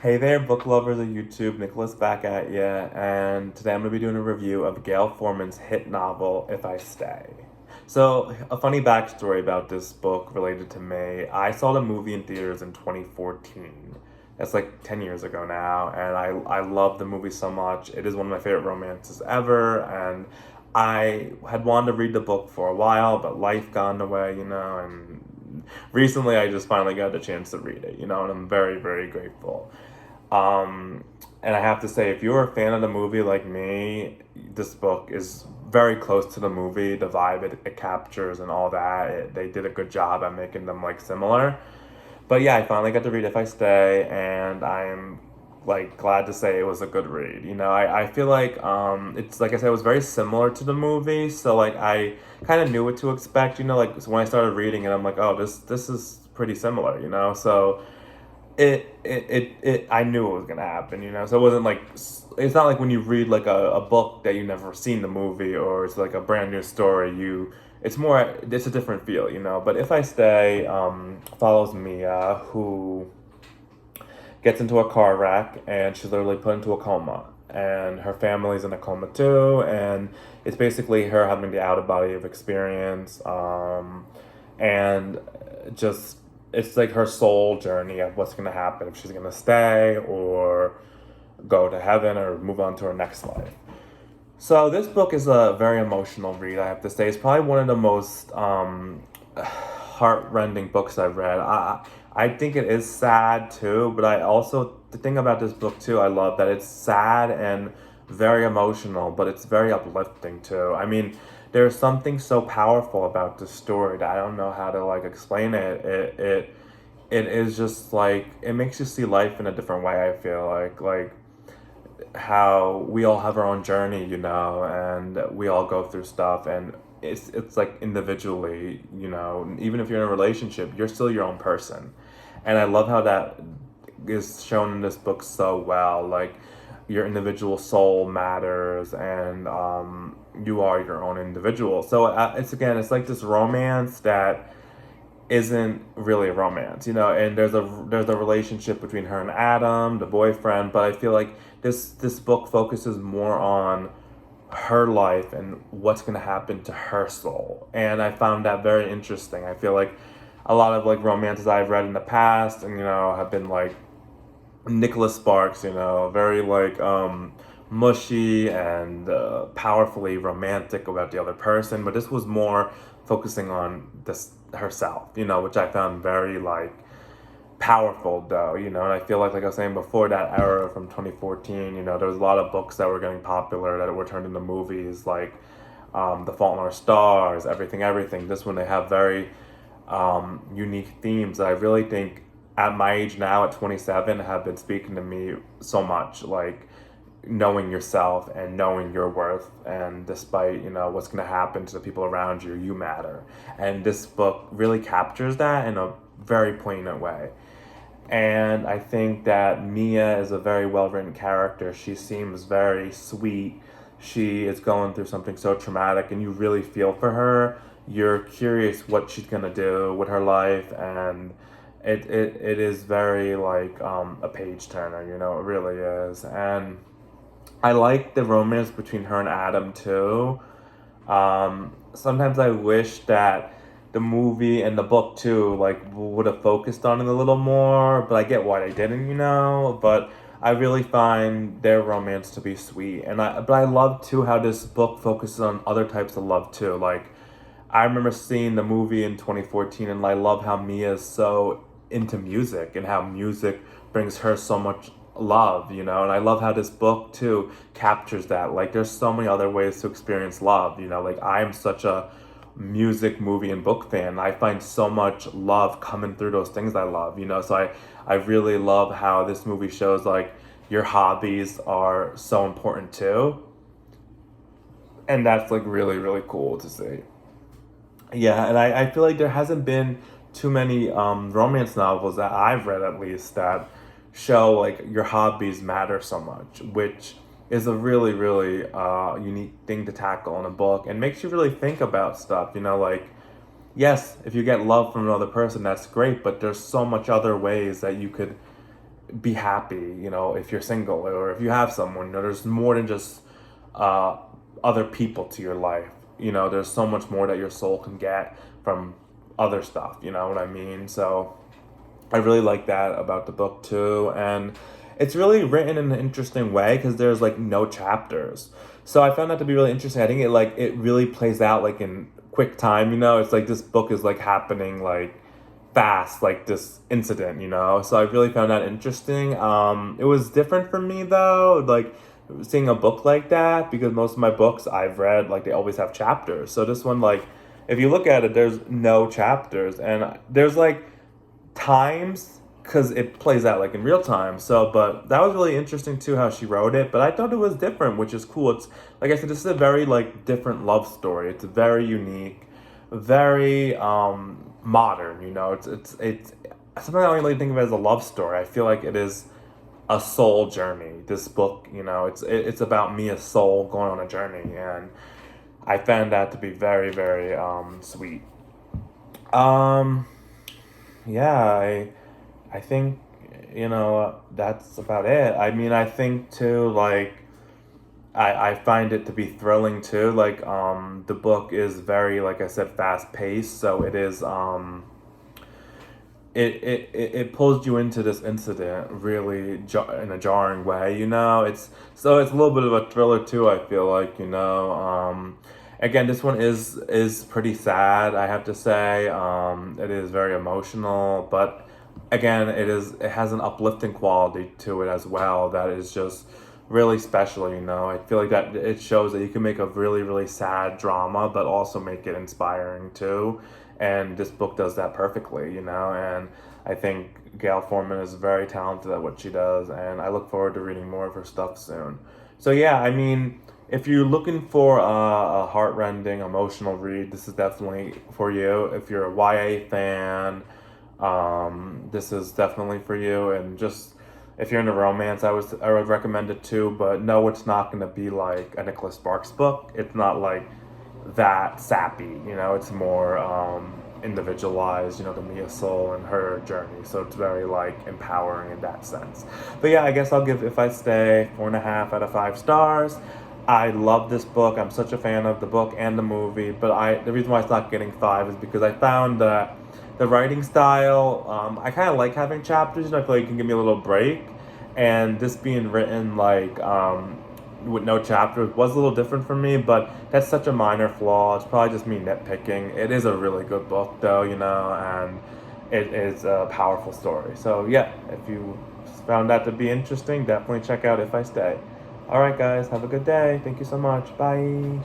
Hey there, book lovers of YouTube. Nicholas back at ya, and today I'm going to be doing a review of Gail Forman's hit novel, If I Stay. So, a funny backstory about this book related to me. I saw the movie in theaters in 2014. That's like 10 years ago now, and I love the movie so much. It is one of my favorite romances ever, and I had wanted to read the book for a while, but life got in the way, and recently I just finally got the chance to read it, and I'm very, very grateful. Um, and I have to say, if you're a fan of the movie like me, this book is very close to the movie. The vibe it captures and all that. They did a good job at making them like similar. But yeah, I finally got to read If I Stay, and I'm like glad to say it was a good read. I feel like it's like I said, it was very similar to the movie, so like I kind of knew what to expect. Like so when I started reading it, I'm like, oh, this is pretty similar. So I knew it was gonna happen. So it wasn't like it's not like when you read like a book that you never seen the movie or it's like a brand new story. It's a different feel. But If I Stay follows Mia, who gets into a car wreck and she's literally put into a coma, and her family's in a coma too, and it's basically her having the out of body of experience, and just it's like her soul journey of what's going to happen, if she's going to stay or go to heaven or move on to her next life. So this book is a very emotional read, I have to say. It's probably one of the most heartrending books I've read. I think it is sad too, but the thing about this book too, I love that it's sad and very emotional, but it's very uplifting too. I mean, there's something so powerful about this story that I don't know how to like explain it. It is just like it makes you see life in a different way. I feel like how we all have our own journey, and we all go through stuff, and it's like individually, even if you're in a relationship, you're still your own person. And I love how that is shown in this book so well. Like your individual soul matters, and you are your own individual. So it's like this romance that isn't really a romance, and there's a relationship between her and Adam, the boyfriend, but I feel like this book focuses more on her life and what's going to happen to her soul. And I found that very interesting. I feel like a lot of like romances I've read in the past and have been like Nicholas Sparks, very like mushy and powerfully romantic about the other person, but this was more focusing on this herself, which I found very like powerful though, and I feel like I was saying before, that era from 2014, there was a lot of books that were getting popular that were turned into movies, like The Fault in Our Stars, Everything. This one, they have very unique themes that I really think at my age now at 27 have been speaking to me so much, like knowing yourself and knowing your worth, and despite what's going to happen to the people around you, you matter. And this book really captures that in a very poignant way. And I think that Mia is a very well written character. She seems very sweet. She is going through something so traumatic, and you really feel for her. You're curious what she's gonna do with her life, and it is very like a page turner. It really is. And I like the romance between her and Adam too. Sometimes I wish that the movie and the book too like would have focused on it a little more, but I get why they didn't. But I really find their romance to be sweet, but I love too how this book focuses on other types of love too. Like I remember seeing the movie in 2014, and I love how Mia is so into music and how music brings her so much love, and I love how this book too captures that. Like there's so many other ways to experience love, like I'm such a music, movie, and book fan. I find so much love coming through those things I love, so I really love how this movie shows like your hobbies are so important too, and that's like really, really cool to see. Yeah, and I feel like there hasn't been too many romance novels that I've read, at least, that show like your hobbies matter so much, which is a really, really unique thing to tackle in a book, and makes you really think about stuff. Like yes, if you get love from another person, that's great, but there's so much other ways that you could be happy, if you're single or if you have someone. There's more than just uh, other people to your life. There's so much more that your soul can get from other stuff. You know what I mean? So I really like that about the book too, and it's really written in an interesting way because there's like no chapters. So I found that to be really interesting. I think it really plays out like in quick time. It's like this book is like happening like fast, like this incident. So I really found that interesting. It was different for me though, like seeing a book like that, because most of my books I've read, like they always have chapters. So this one, like if you look at it, there's no chapters, and there's like times because it plays out like in real time. So, but that was really interesting too how she wrote it. But I thought it was different, which is cool. It's like I said, this is a very like different love story. It's very unique, very modern. It's something I don't really think of as a love story. I feel like it is a soul journey. This book, it's about me, a soul going on a journey, and I found that to be very very sweet. Um, yeah, I think that's about it. I mean, I think too, like I find it to be thrilling too. Like the book is very, like I said, fast paced, so it is it pulls you into this incident really in a jarring way. It's a little bit of a thriller too. I feel like. Again, this one is pretty sad, I have to say. It is very emotional, but again, it has an uplifting quality to it as well that is just really special. I feel like that it shows that you can make a really really sad drama, but also make it inspiring too. And this book does that perfectly. And I think Gail Forman is very talented at what she does, and I look forward to reading more of her stuff soon. So yeah, I mean, if you're looking for a heartrending, emotional read, this is definitely for you. If you're a YA fan, this is definitely for you. And just if you're into romance, I would recommend it too. But no, it's not going to be like a Nicholas Sparks book. It's not like that sappy. It's more individualized. The Mia Soul and her journey. So it's very like empowering in that sense. But yeah, I guess I'll give If I Stay 4.5 out of 5 stars. I love this book. I'm such a fan of the book and the movie, but the reason why it's not getting 5 is because I found that the writing style, I kind of like having chapters, and I feel like it can give me a little break. And this being written like with no chapters was a little different for me, but that's such a minor flaw. It's probably just me nitpicking. It is a really good book, though, and it is a powerful story. So yeah, if you found that to be interesting, definitely check out If I Stay. All right, guys, have a good day. Thank you so much. Bye.